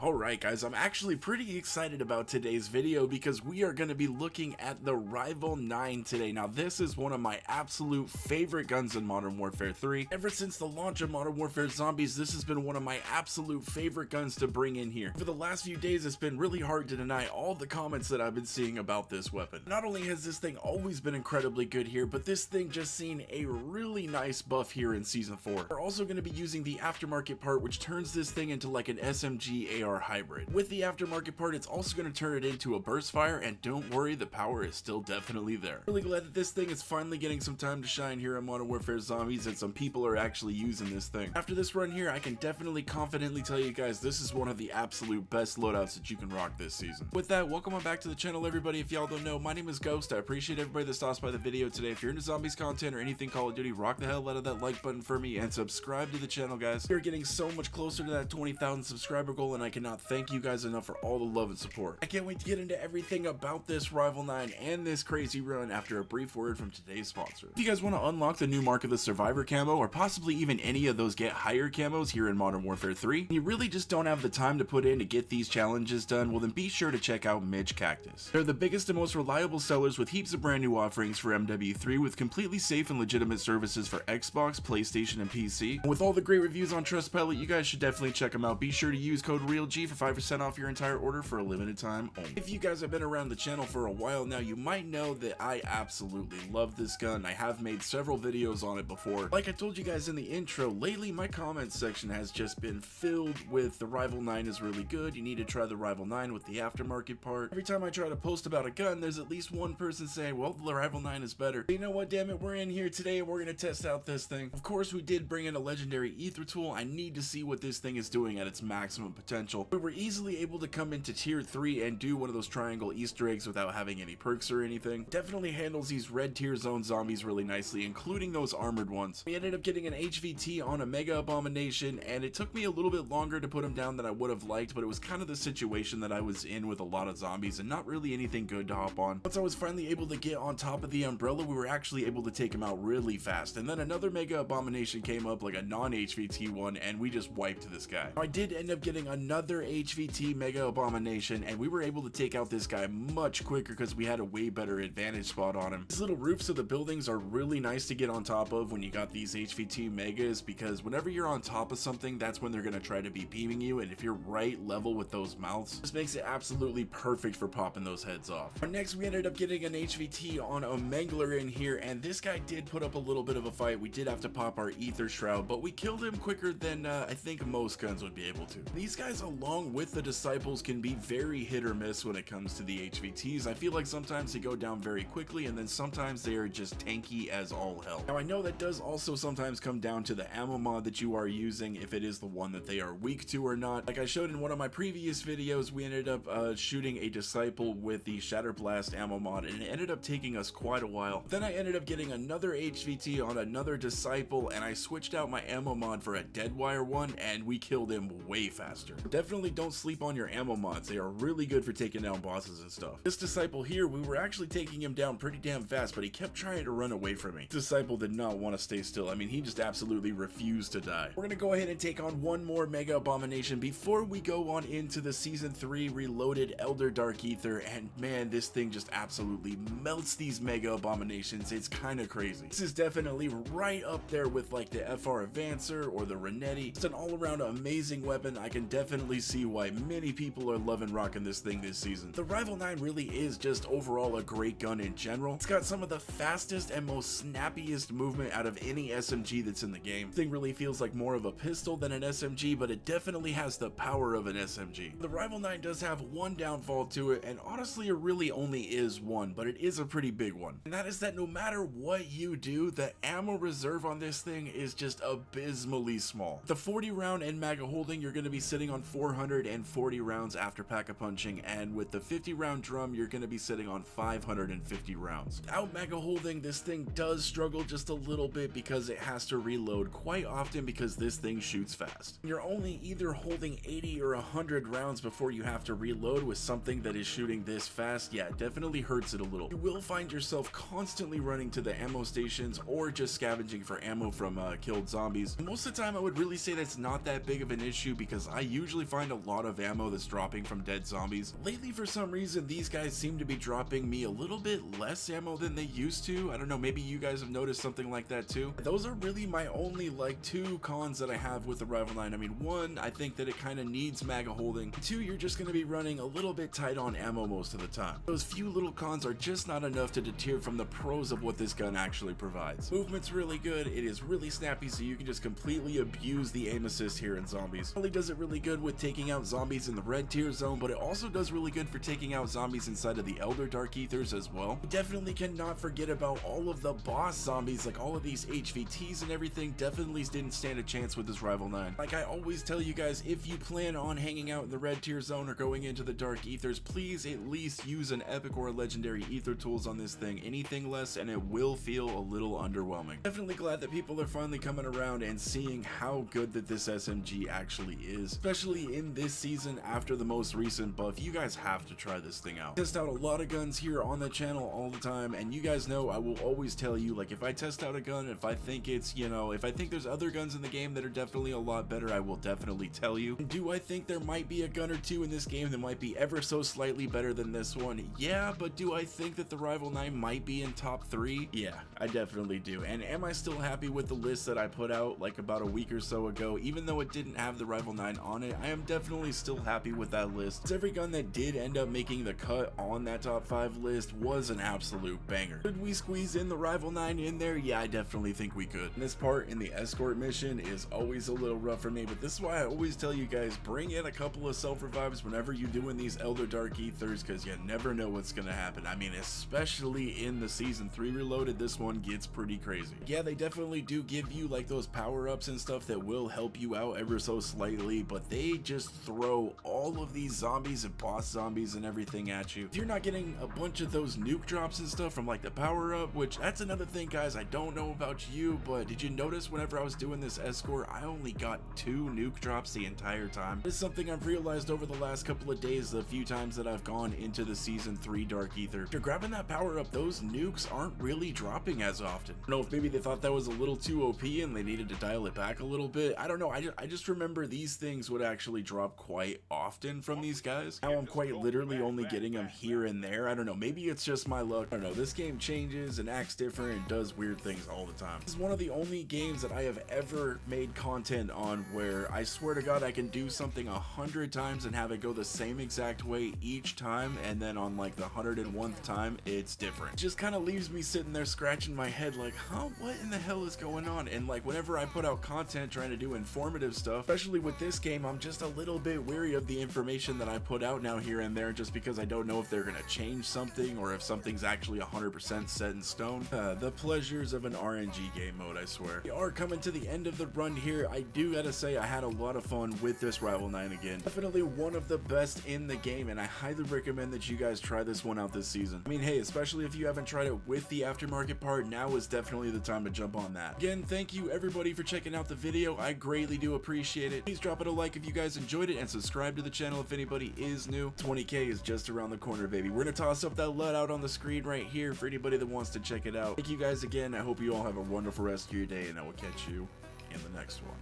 Alright guys, I'm actually pretty excited about today's video because we are going to be looking at the Rival 9 today. Now this is one of my absolute favorite guns in Modern Warfare 3. Ever since the launch of Modern Warfare Zombies, this has been one of my absolute favorite guns to bring in here. For the last few days, it's been really hard to deny all the comments that I've been seeing about this weapon. Not only has this thing always been incredibly good here, but this thing just seen a really nice buff here in Season 4. We're also going to be using the aftermarket part, which turns this thing into like an SMG AR hybrid. With the aftermarket part, it's also going to turn it into a burst fire, and don't worry, the power is still definitely there. Really glad that this thing is finally getting some time to shine here in Modern Warfare Zombies, and some people are actually using this thing. After this run here, I can definitely confidently tell you guys this is one of the absolute best loadouts that you can rock this season. With that, welcome on back to the channel, everybody. If y'all don't know, my name is Ghost. I appreciate everybody that stops by the video today. If you're into zombies content or anything Call of Duty, rock the hell out of that like button for me and subscribe to the channel, guys. We're getting so much closer to that 20,000 subscriber goal, and I cannot thank you guys enough for all the love and support. I can't wait to get into everything about this Rival 9 and this crazy run after a brief word from today's sponsor. If you guys want to unlock the new Mark of the Survivor camo, or possibly even any of those get higher camos here in Modern Warfare 3, and you really just don't have the time to put in to get these challenges done, well then be sure to check out Midge Cactus. They're the biggest and most reliable sellers with heaps of brand new offerings for MW3, with completely safe and legitimate services for Xbox, PlayStation, and PC. And with all the great reviews on Trustpilot, you guys should definitely check them out. Be sure to use code REALG for 5% off your entire order for a limited time only. If you guys have been around the channel for a while now, you might know that I absolutely love this gun. I have made several videos on it before. Like I told you guys in the intro, lately my comments section has just been filled with the Rival 9 is really good, you need to try the Rival 9 with the aftermarket part. Every time I try to post about a gun, there's at least one person saying, well, the Rival 9 is better. But you know what, damn it, we're in here today and we're going to test out this thing. Of course, we did bring in a legendary Aether tool. I need to see what this thing is doing at its maximum potential. We were easily able to come into tier 3 and do one of those triangle Easter eggs without having any perks or anything. Definitely handles these red tier zone zombies really nicely, including those armored ones. We ended up getting an HVT on a Mega Abomination, and it took me a little bit longer to put him down than I would have liked, but it was kind of the situation that I was in with a lot of zombies and not really anything good to hop on. Once I was finally able to get on top of the umbrella, we were actually able to take him out really fast, and then another Mega Abomination came up, like a non-HVT one, and we just wiped this guy. I did end up getting another HVT Mega Abomination, and we were able to take out this guy much quicker because we had a way better advantage spot on him. These little roofs of the buildings are really nice to get on top of when you got these HVT Megas, because whenever you're on top of something, that's when they're going to try to be beaming you, and if you're right level with those mouths, this makes it absolutely perfect for popping those heads off. Next, we ended up getting an HVT on a Mangler in here, and this guy did put up a little bit of a fight. We did have to pop our Aether Shroud, but we killed him quicker than I think most guns would be able to. These guys, along with the Disciples, can be very hit or miss when it comes to the HVTs. I feel like sometimes they go down very quickly, and then sometimes they are just tanky as all hell. Now I know that does also sometimes come down to the ammo mod that you are using, if it is the one that they are weak to or not. Like I showed in one of my previous videos, we ended up shooting a Disciple with the Shatter Blast ammo mod, and it ended up taking us quite a while. Then I ended up getting another HVT on another Disciple, and I switched out my ammo mod for a Deadwire one, and we killed him way faster. Definitely don't sleep on your ammo mods. They are really good for taking down bosses and stuff. This Disciple here, we were actually taking him down pretty damn fast, but he kept trying to run away from me. Disciple did not want to stay still. I mean, he just absolutely refused to die. We're gonna go ahead and take on one more Mega Abomination before we go on into the Season 3 Reloaded Elder Dark Aether, and man, this thing just absolutely melts these Mega Abominations. It's kind of crazy. This is definitely right up there with like the FR Advancer or the Renetti. It's an all-around amazing weapon. I can definitely see why many people are loving rocking this thing this season. The Rival 9 really is just overall a great gun in general. It's got some of the fastest and most snappiest movement out of any SMG that's in the game. This thing really feels like more of a pistol than an SMG, but it definitely has the power of an SMG. The Rival 9 does have one downfall to it, and honestly it really only is one, but it is a pretty big one. And that is that no matter what you do, the ammo reserve on this thing is just abysmally small. The 40 round and Maga holding, you're going to be sitting on 440 rounds after pack-a-punching, and with the 50 round drum, you're going to be sitting on 550 rounds. Without Maga holding, this thing does struggle just a little bit because it has to reload quite often because this thing shoots fast. You're only either holding 80 or 100 rounds before you have to reload with something that is shooting this fast. Yeah, it definitely hurts it a little. You will find yourself constantly running to the ammo stations or just scavenging for ammo from killed zombies. Most of the time I would really say that's not that big of an issue because I usually find a lot of ammo that's dropping from dead zombies. Lately, for some reason, these guys seem to be dropping me a little bit less ammo than they used to. I don't know, maybe you guys have noticed something like that too. Those are really my only like two cons that I have with the Rival 9. I mean, one, I think that it kind of needs maga holding. Two, you're just going to be running a little bit tight on ammo most of the time. Those few little cons are just not enough to deter from the pros of what this gun actually provides. Movement's really good, it is really snappy, so you can just completely abuse the aim assist here in zombies. It really does it really good with taking out zombies in the red tier zone, but it also does really good for taking out zombies inside of the Elder Dark Ethers as well. You definitely cannot forget about all of the boss zombies, like all of these HVTs and everything definitely didn't stand a chance with this Rival 9. Like I always tell you guys, if you plan on hanging out in the red tier zone or going into the Dark Ethers, please at least use an epic or a legendary ether tools on this thing. Anything less and it will feel a little underwhelming. Definitely glad that people are finally coming around and seeing how good that this SMG actually is, especially in this season after the most recent buff. You guys have to try this thing out. Test out a lot of guns here on the channel all the time, and you guys know I will always tell you, like, if I test out a gun, if I think it's, you know, if I think there's other guns in the game that are definitely a lot better, I will definitely tell you. And do I think there might be a gun or two in this game that might be ever so slightly better than this one? Yeah, but do I think that the Rival 9 might be in top 3? Yeah, I definitely do. And am I still happy with the list that I put out like about a week or so ago? Even though it didn't have the Rival 9 on it, I am definitely still happy with that list. Every gun that did end up making the cut on that top 5 list was an absolute banger. Could we squeeze in the Rival 9 in there? Yeah, I definitely think we could. And this part in the escort mission is always a little rough for me, but this is why I always tell you guys, bring in a couple of self-revives whenever you're doing these Elder Dark Ethers, because you never know what's gonna happen. I mean, especially in the Season 3 Reloaded, this one gets pretty crazy. Yeah, they definitely do give you like those power-ups and stuff that will help you out ever so slightly, but they just throw all of these zombies and boss zombies and everything at you. If you're not getting a bunch of those nuke drops and stuff from like the power-up, which that's another thing, guys, I don't know about you, but did you notice whenever I was doing this escort, I only got 2 nuke drops the entire time? It's something I've realized over the last couple of days, the few times that I've gone into the Season 3 Dark Ether. If you're grabbing that power-up, those nukes aren't really dropping as often. I don't know if maybe they thought that was a little too OP and they needed to dial it back a little bit. I don't know, I just remember these things would actually drop quite often from these guys. Now I'm quite literally only getting them here and there. I don't know, maybe it's just my luck. I don't know, this game changes and acts different and does weird things all the time. This is one of the only games that I have ever made content on where I swear to God I can do something 100 times and have it go the same exact way each time, and then on like the 101th time it's different. It just kind of leaves me sitting there scratching my head like, huh, what in the hell is going on? And like whenever I put out content trying to do informative stuff, especially with this game, I'm just a little bit weary of the information that I put out now here and there, just because I don't know if they're gonna change something or if something's actually 100% set in stone. The pleasures of an RNG game mode, I swear. We are coming to the end of the run here. I do gotta say I had a lot of fun with this Rival 9 again. Definitely one of the best in the game, and I highly recommend that you guys try this one out this season. I mean, hey, especially if you haven't tried it with the aftermarket part, now is definitely the time to jump on that. Again, thank you everybody for checking out the video. I greatly do appreciate it. Please drop it a like if you guys enjoyed it, and subscribe to the channel if anybody is new. 20K is just around the corner, baby. We're gonna toss up that Loadout on the screen right here for anybody that wants to check it out. Thank you guys again. I hope you all have a wonderful rest of your day, and I will catch you in the next one.